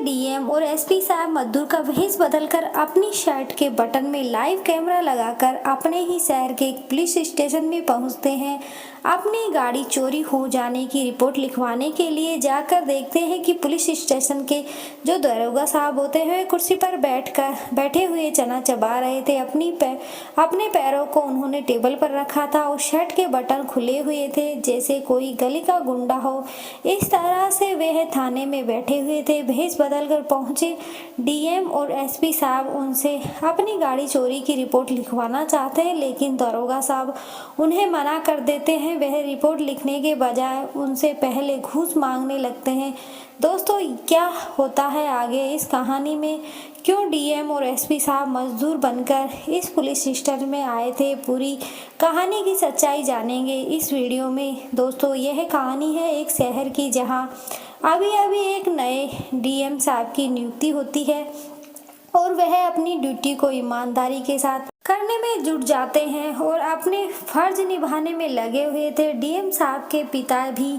DM और SP साहब मजदूर का भेष बदलकर अपनी शर्ट के बटन में लाइव कैमरा लगाकर अपने ही शहर के एक पुलिस स्टेशन में पहुंचते हैं। अपनी गाड़ी चोरी हो जाने की रिपोर्ट लिखवाने के लिए जाकर देखते हैं कि पुलिस स्टेशन के जो दरोगा साहब होते हैं कुर्सी पर बैठे हुए चना चबा रहे थे। अपने पैरों को उन्होंने टेबल पर रखा था और शर्ट के बटन खुले हुए थे जैसे कोई गली का गुंडा हो। इस तरह से वह थाने में बैठे हुए थे। भेष बदलकर पहुंचे डीएम और एसपी साहब उनसे अपनी गाड़ी चोरी की रिपोर्ट लिखवाना चाहते हैं, लेकिन दरोगा साहब उन्हें मना कर देते हैं। वह रिपोर्ट लिखने के बजाय उनसे पहले घूस मांगने लगते हैं। दोस्तों, क्या होता है आगे इस कहानी में? क्यों डीएम और एसपी साहब मजदूर बनकर इस पुलिस स्टेशन में आए थे? पूरी कहानी की सच्चाई जानेंगे इस वीडियो में। दोस्तों, यह कहानी है एक शहर की जहां अभी एक नए डीएम साहब की नियुक्ति होती है और वह अपनी ड्यूटी को ईमानदारी के साथ करने में जुट जाते हैं और अपने फर्ज निभाने में लगे हुए थे। डीएम साहब के पिता भी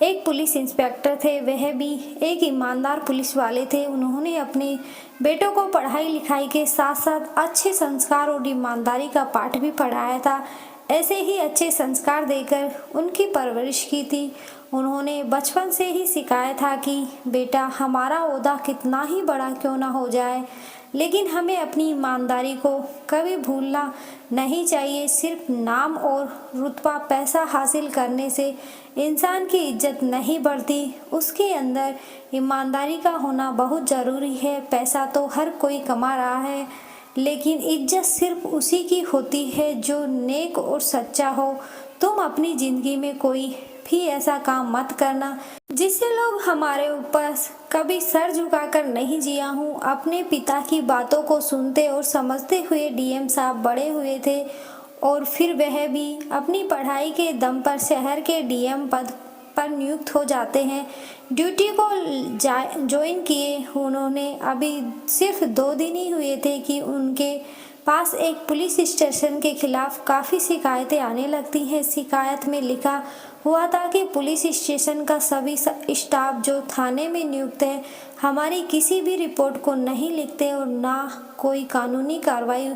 एक पुलिस इंस्पेक्टर थे, वह भी एक ईमानदार पुलिस वाले थे। उन्होंने अपने बेटों को पढ़ाई लिखाई के साथ साथ अच्छे संस्कार और ईमानदारी का पाठ भी पढ़ाया था। ऐसे ही अच्छे संस्कार देकर उनकी परवरिश की थी। उन्होंने बचपन से ही सिखाया था कि बेटा, हमारा ओहदा कितना ही बड़ा क्यों ना हो जाए, लेकिन हमें अपनी ईमानदारी को कभी भूलना नहीं चाहिए। सिर्फ नाम और रुतबा पैसा हासिल करने से इंसान की इज्जत नहीं बढ़ती, उसके अंदर ईमानदारी का होना बहुत ज़रूरी है। पैसा तो हर कोई कमा रहा है, लेकिन इज्जत सिर्फ उसी की होती है जो नेक और सच्चा हो। तुम अपनी ज़िंदगी में कोई भी ऐसा काम मत करना जिससे लोग हमारे ऊपर कभी सर झुकाकर नहीं जिया हूँ। अपने पिता की बातों को सुनते और समझते हुए डीएम साहब बड़े हुए थे और फिर वह भी अपनी पढ़ाई के दम पर शहर के डीएम पद पर नियुक्त हो जाते हैं। ड्यूटी को ज्वाइन किए उन्होंने अभी सिर्फ 2 दिन ही हुए थे कि उनके पास एक पुलिस स्टेशन के खिलाफ काफ़ी शिकायतें आने लगती हैं। शिकायत में लिखा हुआ था कि पुलिस स्टेशन का सभी स्टाफ जो थाने में नियुक्त है हमारी किसी भी रिपोर्ट को नहीं लिखते और ना कोई कानूनी कार्रवाई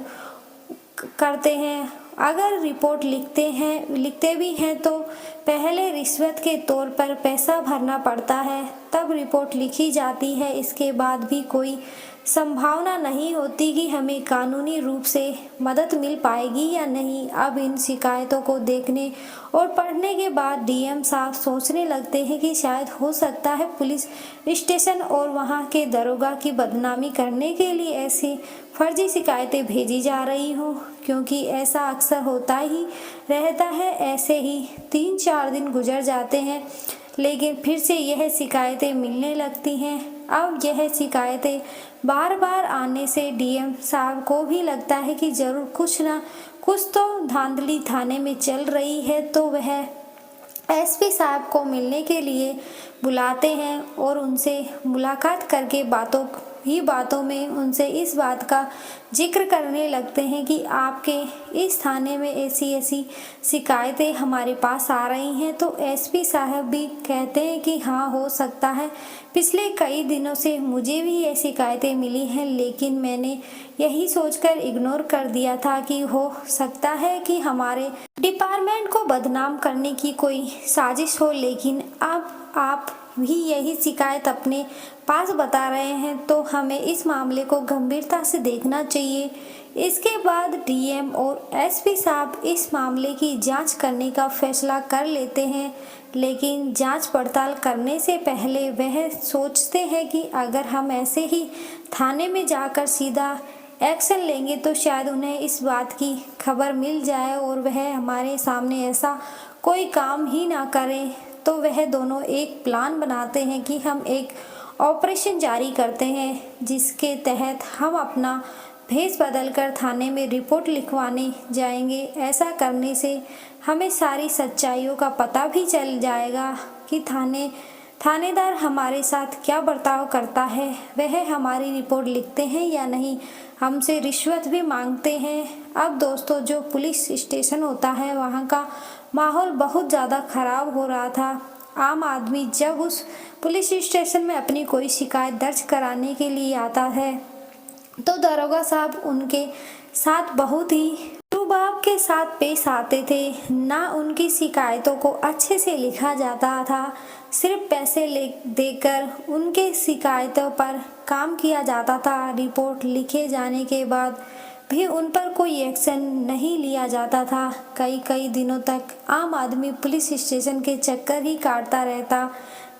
करते हैं। अगर रिपोर्ट लिखते भी हैं तो पहले रिश्वत के तौर पर पैसा भरना पड़ता है, तब रिपोर्ट लिखी जाती है। इसके बाद भी कोई संभावना नहीं होती कि हमें कानूनी रूप से मदद मिल पाएगी या नहीं। अब इन शिकायतों को देखने और पढ़ने के बाद डीएम साहब सोचने लगते हैं कि शायद हो सकता है पुलिस स्टेशन और वहां के दरोगा की बदनामी करने के लिए ऐसी फर्जी शिकायतें भेजी जा रही हों, क्योंकि ऐसा अक्सर होता ही रहता है। ऐसे ही 3-4 दिन गुजर जाते हैं, लेकिन फिर से यह शिकायतें मिलने लगती हैं। अब यह शिकायतें बार बार आने से डीएम साहब को भी लगता है कि जरूर कुछ ना कुछ तो धांधली थाने में चल रही है। तो वह एसपी साहब को मिलने के लिए बुलाते हैं और उनसे मुलाकात करके बातों में उनसे इस बात का जिक्र करने लगते हैं कि आपके इस थाने में ऐसी शिकायतें हमारे पास आ रही हैं। तो एसपी साहब भी कहते हैं कि हाँ, हो सकता है पिछले कई दिनों से मुझे भी ये शिकायतें मिली हैं, लेकिन मैंने यही सोचकर इग्नोर कर दिया था कि हो सकता है कि हमारे डिपार्टमेंट को बदनाम करने की कोई साजिश हो। लेकिन अब आप भी यही शिकायत अपने पास बता रहे हैं, तो हमें इस मामले को गंभीरता से देखना चाहिए। इसके बाद डीएम और एसपी साहब इस मामले की जांच करने का फैसला कर लेते हैं, लेकिन जांच पड़ताल करने से पहले वह सोचते हैं कि अगर हम ऐसे ही थाने में जाकर सीधा एक्शन लेंगे तो शायद उन्हें इस बात की खबर मिल जाए और वह हमारे सामने ऐसा कोई काम ही ना करें। तो वह दोनों एक प्लान बनाते हैं कि हम एक ऑपरेशन जारी करते हैं, जिसके तहत हम अपना भेष बदलकर थाने में रिपोर्ट लिखवाने जाएंगे। ऐसा करने से हमें सारी सच्चाइयों का पता भी चल जाएगा कि थानेदार हमारे साथ क्या बर्ताव करता है, वह हमारी रिपोर्ट लिखते हैं या नहीं, हमसे रिश्वत भी मांगते हैं। अब दोस्तों, जो पुलिस स्टेशन होता है वहाँ का माहौल बहुत ज़्यादा ख़राब हो रहा था। आम आदमी जब उस पुलिस स्टेशन में अपनी कोई शिकायत दर्ज कराने के लिए आता है तो दरोगा साहब उनके साथ बहुत ही रुबाब के साथ पेश आते थे। ना उनकी शिकायतों को अच्छे से लिखा जाता था, सिर्फ पैसे ले देकर उनके शिकायतों पर काम किया जाता था। रिपोर्ट लिखे जाने के बाद भी उन पर कोई एक्शन नहीं लिया जाता था। कई कई दिनों तक आम आदमी पुलिस स्टेशन के चक्कर ही काटता रहता,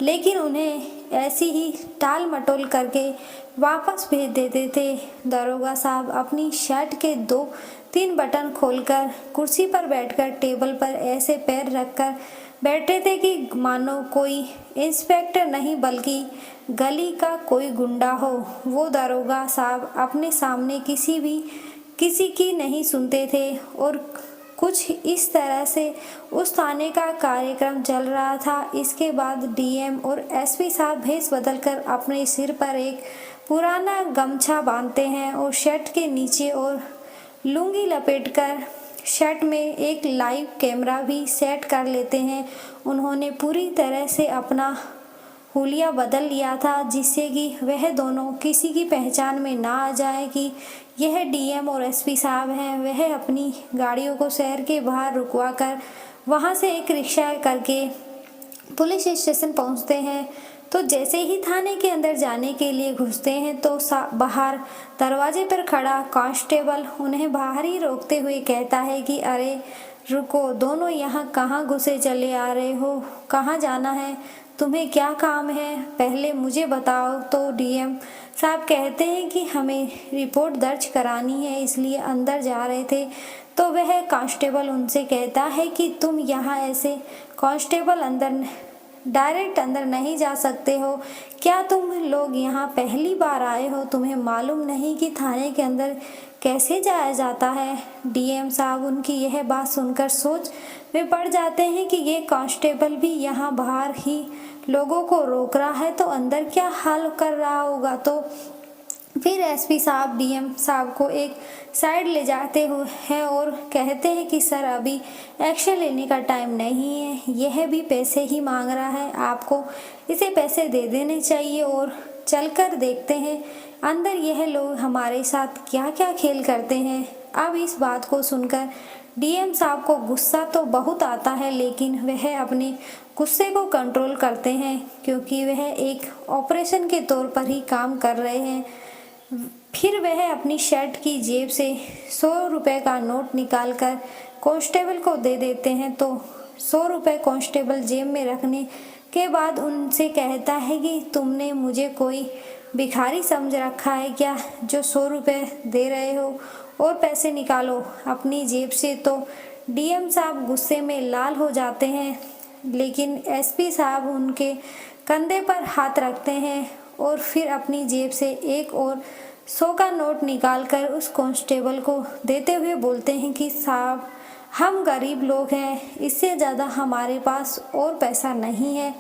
लेकिन उन्हें ऐसी ही टाल मटोल करके वापस भेज देते थे। दरोगा साहब अपनी शर्ट के 2-3 बटन खोलकर कुर्सी पर बैठकर टेबल पर ऐसे पैर रखकर बैठे थे कि मानो कोई इंस्पेक्टर नहीं बल्कि गली का कोई गुंडा हो। वो दरोगा साहब अपने सामने किसी की नहीं सुनते थे और कुछ इस तरह से उस थाने का कार्यक्रम चल रहा था। इसके बाद डीएम और एसपी साहब भेष बदलकर अपने सिर पर एक पुराना गमछा बांधते हैं और शर्ट के नीचे और लुंगी लपेटकर शर्ट में एक लाइव कैमरा भी सेट कर लेते हैं। उन्होंने पूरी तरह से अपना हुलिया बदल लिया था, जिससे कि वह दोनों किसी की पहचान में ना आ जाए कि यह डीएम और एसपी साहब हैं। वह अपनी गाड़ियों को शहर के बाहर रुकवा कर वहाँ से एक रिक्शा करके पुलिस स्टेशन पहुँचते हैं। तो जैसे ही थाने के अंदर जाने के लिए घुसते हैं तो बाहर दरवाजे पर खड़ा कांस्टेबल उन्हें बाहर ही रोकते हुए कहता है कि अरे रुको, दोनों यहाँ कहाँ घुसे चले आ रहे हो, कहाँ जाना है, तुम्हें क्या काम है, पहले मुझे बताओ। तो डीएम साहब कहते हैं कि हमें रिपोर्ट दर्ज करानी है, इसलिए अंदर जा रहे थे। तो वह कांस्टेबल उनसे कहता है कि तुम यहाँ ऐसे कांस्टेबल डायरेक्ट अंदर नहीं जा सकते हो। क्या तुम लोग यहाँ पहली बार आए हो? तुम्हें मालूम नहीं कि थाने के अंदर कैसे जाया जाता है? डीएम साहब उनकी यह बात सुनकर सोच में पड़ जाते हैं कि ये कांस्टेबल भी यहाँ बाहर ही लोगों को रोक रहा है, तो अंदर क्या हाल कर रहा होगा। तो फिर एसपी साहब डीएम साहब को एक साइड ले जाते हुए हैं और कहते हैं कि सर अभी एक्शन लेने का टाइम नहीं है, यह भी पैसे ही मांग रहा है, आपको इसे पैसे दे देने चाहिए और चलकर देखते हैं अंदर यह लोग हमारे साथ क्या क्या खेल करते हैं। अब इस बात को सुनकर डीएम साहब को गुस्सा तो बहुत आता है, लेकिन वह अपने गुस्से को कंट्रोल करते हैं क्योंकि वह एक ऑपरेशन के तौर पर ही काम कर रहे हैं। फिर वह अपनी शर्ट की जेब से 100 रुपये का नोट निकालकर कांस्टेबल को दे देते हैं। तो 100 रुपये कांस्टेबल जेब में रखने के बाद उनसे कहता है कि तुमने मुझे कोई भिखारी समझ रखा है क्या, जो 100 रुपये दे रहे हो, और पैसे निकालो अपनी जेब से। तो डीएम साहब गुस्से में लाल हो जाते हैं, लेकिन एसपी साहब उनके कंधे पर हाथ रखते हैं और फिर अपनी जेब से एक और 100 का नोट निकालकर उस कांस्टेबल को देते हुए बोलते हैं कि साहब हम गरीब लोग हैं, इससे ज़्यादा हमारे पास और पैसा नहीं है।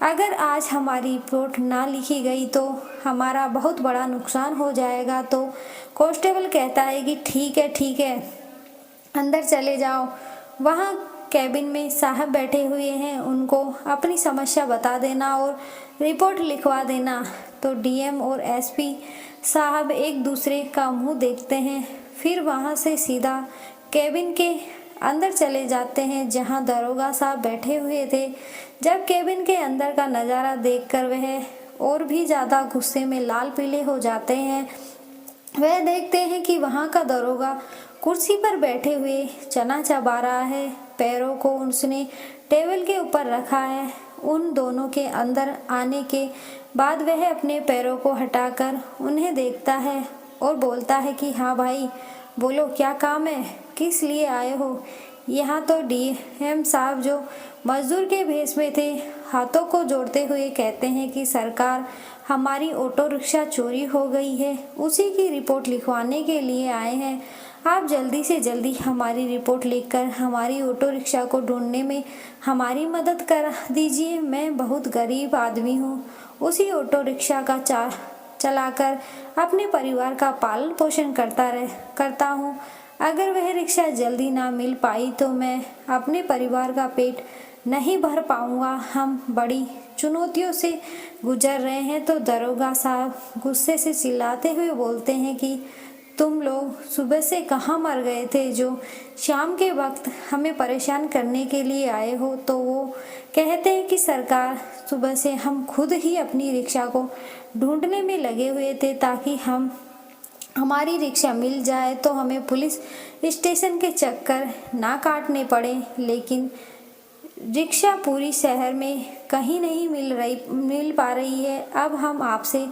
अगर आज हमारी रिपोर्ट ना लिखी गई तो हमारा बहुत बड़ा नुकसान हो जाएगा। तो कांस्टेबल कहता है कि ठीक है अंदर चले जाओ। वहाँ कैबिन में साहब बैठे हुए हैं, उनको अपनी समस्या बता देना और रिपोर्ट लिखवा देना। तो डीएम और एसपी साहब एक दूसरे का मुंह देखते हैं, फिर वहाँ से सीधा कैबिन के अंदर चले जाते हैं जहाँ दरोगा साहब बैठे हुए थे। जब कैबिन के अंदर का नज़ारा देखकर वह और भी ज़्यादा गुस्से में लाल पीले हो जाते हैं। वह देखते हैं कि वहाँ का दरोगा कुर्सी पर बैठे हुए चना चबा रहा है, पैरों को उसने टेबल के ऊपर रखा है। उन दोनों के अंदर आने के बाद वह अपने पैरों को हटाकर उन्हें देखता है और बोलता है कि हाँ भाई बोलो, क्या काम है, किस लिए आए हो? यहाँ तो डीएम साहब जो मजदूर के भेष में थे हाथों को जोड़ते हुए कहते हैं कि सरकार हमारी ऑटो रिक्शा चोरी हो गई है, उसी की रिपोर्ट लिखवाने के लिए आए हैं। आप जल्दी से जल्दी हमारी रिपोर्ट लिखकर हमारी ऑटो रिक्शा को ढूंढने में हमारी मदद कर दीजिए। मैं बहुत गरीब आदमी हूँ, उसी ऑटो रिक्शा का चलाकर अपने परिवार का पालन पोषण करता हूँ। अगर वह रिक्शा जल्दी ना मिल पाई तो मैं अपने परिवार का पेट नहीं भर पाऊंगा, हम बड़ी चुनौतियों से गुजर रहे हैं। तो दरोगा साहब गुस्से से चिल्लाते हुए बोलते हैं कि तुम लोग सुबह से कहाँ मर गए थे जो शाम के वक्त हमें परेशान करने के लिए आए हो। तो वो कहते हैं कि सरकार, सुबह से हम खुद ही अपनी रिक्शा को ढूंढने में लगे हुए थे ताकि हमारी रिक्शा मिल जाए तो हमें पुलिस स्टेशन के चक्कर ना काटने पड़े, लेकिन रिक्शा पूरी शहर में कहीं नहीं मिल पा रही है। अब हम आपसे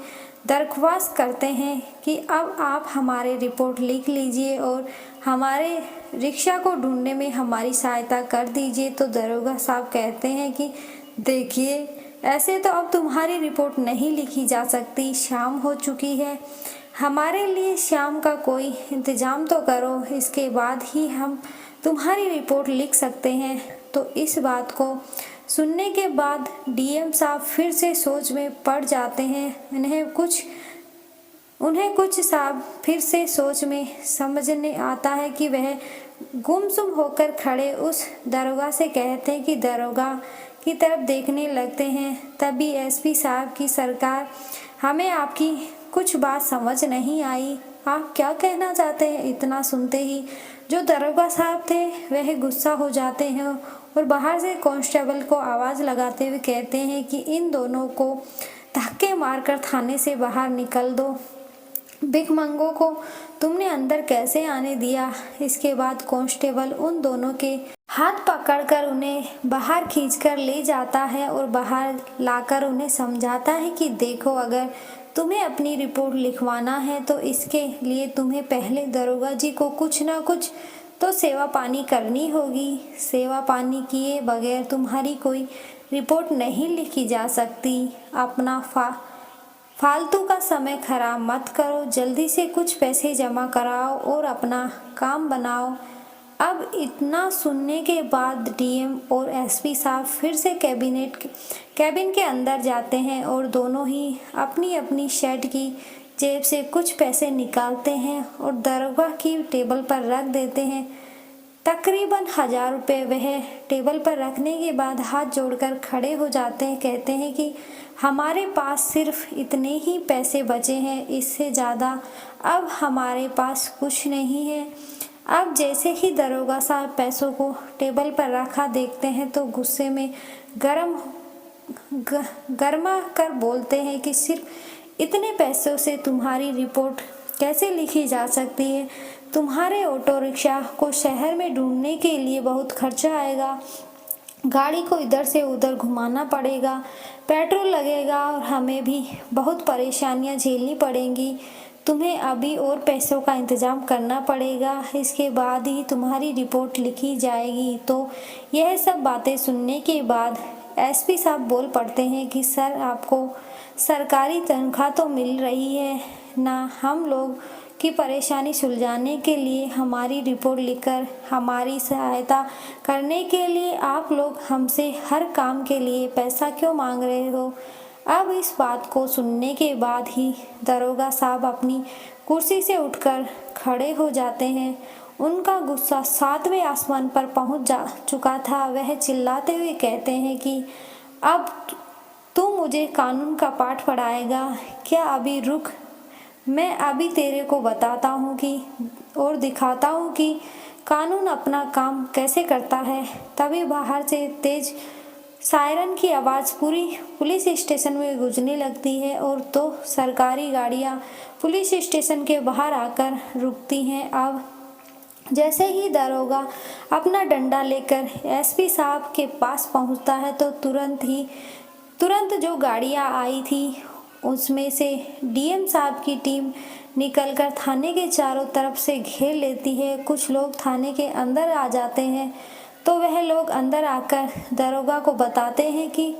दरख्वास्त करते हैं कि अब आप हमारे रिपोर्ट लिख लीजिए और हमारे रिक्शा को ढूंढने में हमारी सहायता कर दीजिए। तो दरोगा साहब कहते हैं कि देखिए, ऐसे तो अब तुम्हारी रिपोर्ट नहीं लिखी जा सकती, शाम हो चुकी है, हमारे लिए शाम का कोई इंतज़ाम तो करो, इसके बाद ही हम तुम्हारी रिपोर्ट लिख सकते हैं। तो इस बात को सुनने के बाद डीएम साहब फिर से सोच में पड़ जाते हैं। उन्हें कुछ साहब फिर से सोच में समझने आता है कि वह गुमसुम होकर खड़े उस दरोगा से कहते हैं कि दरोगा की तरफ देखने लगते हैं। तभी एसपी साहब की सरकार, हमें आपकी कुछ बात समझ नहीं आई, आप क्या कहना चाहते हैं। इतना सुनते ही जो दरोगा साहब थे वह गुस्सा हो जाते हैं और बाहर से कांस्टेबल को आवाज़ लगाते हुए कहते हैं कि इन दोनों को धक्के मारकर थाने से बाहर निकल दो। भिखमंगों को तुमने अंदर कैसे आने दिया। इसके बाद कांस्टेबल उन दोनों के हाथ पकड़कर उन्हें बाहर खींचकर ले जाता है और बाहर लाकर उन्हें समझाता है कि देखो, अगर तुम्हें अपनी रिपोर्ट लिखवाना है तो इसके लिए तुम्हें पहले दरोगा जी को कुछ ना कुछ तो सेवा पानी करनी होगी। सेवा पानी किए बगैर तुम्हारी कोई रिपोर्ट नहीं लिखी जा सकती। अपना फालतू का समय खराब मत करो, जल्दी से कुछ पैसे जमा कराओ और अपना काम बनाओ। अब इतना सुनने के बाद डीएम और एसपी साहब फिर से कैबिन के अंदर जाते हैं और दोनों ही अपनी अपनी शर्ट की जेब से कुछ पैसे निकालते हैं और दरोगा की टेबल पर रख देते हैं। तकरीबन 1000 रुपये वह टेबल पर रखने के बाद हाथ जोड़कर खड़े हो जाते हैं। कहते हैं कि हमारे पास सिर्फ इतने ही पैसे बचे हैं, इससे ज़्यादा अब हमारे पास कुछ नहीं है। अब जैसे ही दरोगा साहब पैसों को टेबल पर रखा देखते हैं तो गुस्से में गरमा कर बोलते हैं कि सिर्फ इतने पैसों से तुम्हारी रिपोर्ट कैसे लिखी जा सकती है। तुम्हारे ऑटो रिक्शा को शहर में ढूंढने के लिए बहुत खर्चा आएगा, गाड़ी को इधर से उधर घुमाना पड़ेगा, पेट्रोल लगेगा और हमें भी बहुत परेशानियां झेलनी पड़ेंगी। तुम्हें अभी और पैसों का इंतज़ाम करना पड़ेगा, इसके बाद ही तुम्हारी रिपोर्ट लिखी जाएगी। तो यह सब बातें सुनने के बाद एसपी साहब बोल पड़ते हैं कि सर, आपको सरकारी तनख्वाह तो मिल रही है ना, हम लोग की परेशानी सुलझाने के लिए हमारी रिपोर्ट लिखकर हमारी सहायता करने के लिए आप लोग हमसे हर काम के लिए पैसा क्यों मांग रहे हो। अब इस बात को सुनने के बाद ही दरोगा साहब अपनी कुर्सी से उठकर खड़े हो जाते हैं। उनका गुस्सा 7वें आसमान पर पहुंच जा चुका था। वह चिल्लाते हुए कहते हैं कि अब तू मुझे कानून का पाठ पढ़ाएगा क्या? अभी रुक, मैं अभी तेरे को बताता हूँ कि और दिखाता हूँ कि कानून अपना काम कैसे करता है। तभी बाहर से तेज सायरन की आवाज़ पूरी पुलिस स्टेशन में गूंजने लगती है और तो सरकारी गाड़ियाँ पुलिस स्टेशन के बाहर आकर रुकती हैं। अब जैसे ही दरोगा अपना डंडा लेकर एसपी साहब के पास पहुंचता है तो तुरंत जो गाड़ियाँ आई थी उसमें से डीएम साहब की टीम निकलकर थाने के चारों तरफ से घेर लेती है। कुछ लोग थाने के अंदर आ जाते हैं तो वह लोग अंदर आकर दरोगा को बताते हैं कि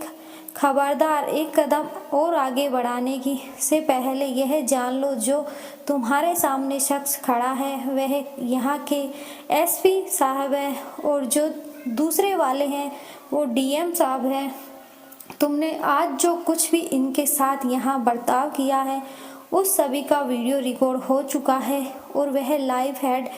खबरदार, एक कदम और आगे बढ़ाने की से पहले यह जान लो, जो तुम्हारे सामने शख्स खड़ा है वह यहाँ के एसपी साहब है और जो दूसरे वाले हैं वो डीएम साहब हैं। तुमने आज जो कुछ भी इनके साथ यहाँ बर्ताव किया है उस सभी का वीडियो रिकॉर्ड हो चुका है और वह लाइव हेड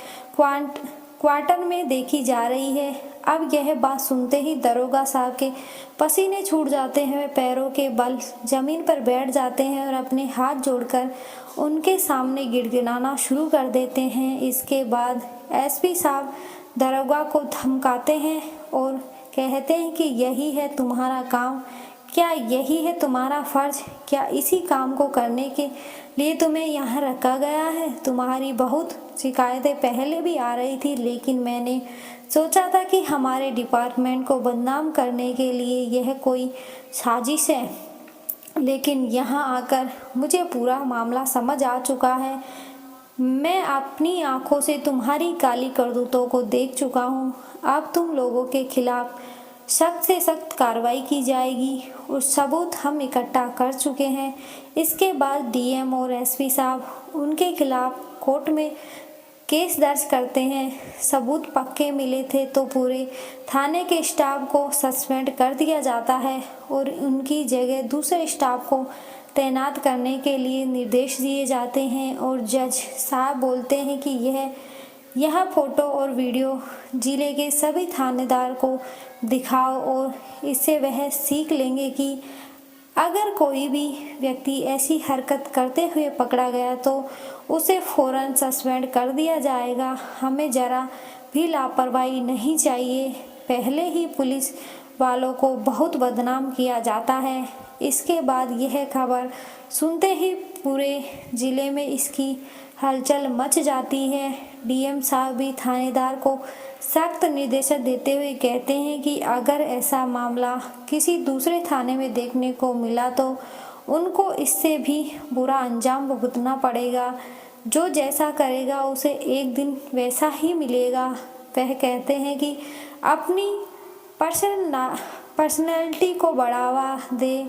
क्वार्टर में देखी जा रही है। अब यह बात सुनते ही दरोगा साहब के पसीने छूट जाते हैं। वे पैरों के बल जमीन पर बैठ जाते हैं और अपने हाथ जोड़कर उनके सामने गिड़गिड़ाना शुरू कर देते हैं। इसके बाद एसपी साहब दरोगा को धमकाते हैं और कहते हैं कि यही है तुम्हारा काम, क्या यही है तुम्हारा फर्ज, क्या इसी काम को करने के लिए तुम्हें यहाँ रखा गया है? तुम्हारी बहुत शिकायतें पहले भी आ रही थी, लेकिन मैंने सोचा था कि हमारे डिपार्टमेंट को बदनाम करने के लिए यह कोई साजिश है, लेकिन यहाँ आकर मुझे पूरा मामला समझ आ चुका है। मैं अपनी आंखों से तुम्हारी काली करतूतों को देख चुका हूँ। अब तुम लोगों के खिलाफ सख्त से सख्त कार्रवाई की जाएगी और सबूत हम इकट्ठा कर चुके हैं। इसके बाद डीएम और एसपी साहब उनके खिलाफ कोर्ट में केस दर्ज करते हैं। सबूत पक्के मिले थे तो पूरे थाने के स्टाफ को सस्पेंड कर दिया जाता है और उनकी जगह दूसरे स्टाफ को तैनात करने के लिए निर्देश दिए जाते हैं। और जज साहब बोलते हैं कि यह फोटो और वीडियो जिले के सभी थानेदार को दिखाओ और इससे वह सीख लेंगे कि अगर कोई भी व्यक्ति ऐसी हरकत करते हुए पकड़ा गया तो उसे फौरन सस्पेंड कर दिया जाएगा। हमें जरा भी लापरवाही नहीं चाहिए। पहले ही पुलिस वालों को बहुत बदनाम किया जाता है। इसके बाद यह खबर सुनते ही पूरे जिले में इसकी हलचल मच जाती है। डीएम साहब भी थानेदार को सख्त निर्देश देते हुए कहते हैं कि अगर ऐसा मामला किसी दूसरे थाने में देखने को मिला तो उनको इससे भी बुरा अंजाम भुगतना पड़ेगा। जो जैसा करेगा उसे एक दिन वैसा ही मिलेगा। वह कहते हैं कि अपनी पर्सनैलिटी को बढ़ावा दे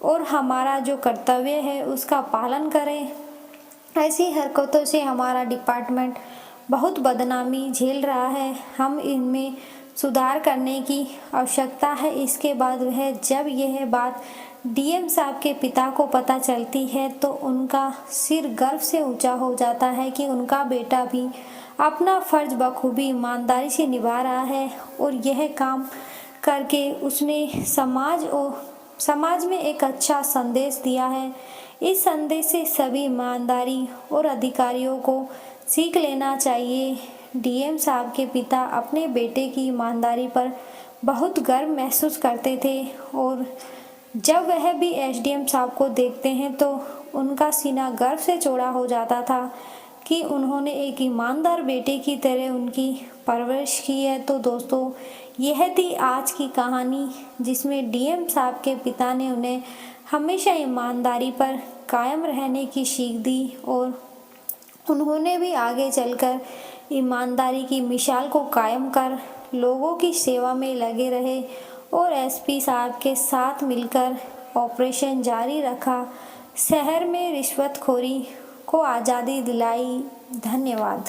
और हमारा जो कर्तव्य है उसका पालन करें। ऐसी हरकतों से हमारा डिपार्टमेंट बहुत बदनामी झेल रहा है। हम इनमें सुधार करने की आवश्यकता है। इसके बाद वह जब यह बात डीएम साहब के पिता को पता चलती है तो उनका सिर गर्व से ऊंचा हो जाता है कि उनका बेटा भी अपना फर्ज बखूबी ईमानदारी से निभा रहा है और यह काम करके उसने समाज में एक अच्छा संदेश दिया है। इस संदेश से सभी ईमानदारी और अधिकारियों को सीख लेना चाहिए। डीएम साहब के पिता अपने बेटे की ईमानदारी पर बहुत गर्व महसूस करते थे और जब वह भी एसडीएम साहब को देखते हैं तो उनका सीना गर्व से चौड़ा हो जाता था कि उन्होंने एक ईमानदार बेटे की तरह उनकी परवरिश की है। तो दोस्तों, यह थी आज की कहानी जिसमें डीएम साहब के पिता ने उन्हें हमेशा ईमानदारी पर कायम रहने की सीख दी और उन्होंने भी आगे चलकर ईमानदारी की मिसाल को कायम कर लोगों की सेवा में लगे रहे और एसपी साहब के साथ मिलकर ऑपरेशन जारी रखा। शहर में रिश्वतखोरी को आज़ादी दिलाई। धन्यवाद।